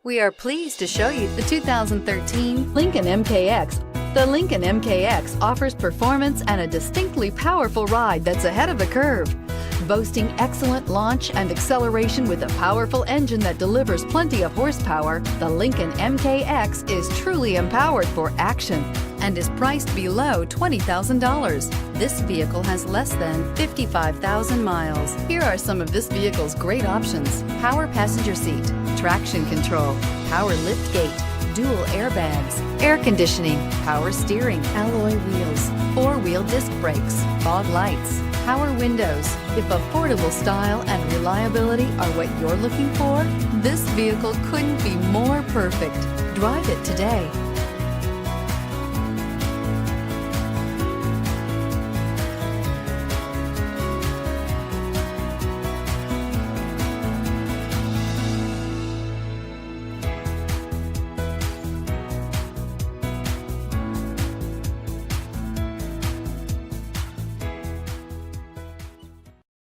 We are pleased to show you the 2013 Lincoln MKX. The Lincoln MKX offers performance and a distinctly powerful ride that's ahead of the curve. Boasting excellent launch and acceleration with a powerful engine that delivers plenty of horsepower, the Lincoln MKX is truly empowered for action and is priced below $20,000. This vehicle has less than 55,000 miles. Here are some of this vehicle's great options: power passenger seat, traction control, power lift gate, dual airbags, air conditioning, power steering, alloy wheels, four-wheel disc brakes, fog lights, power windows. If affordable style and reliability are what you're looking for, this vehicle couldn't be more perfect. Drive it today.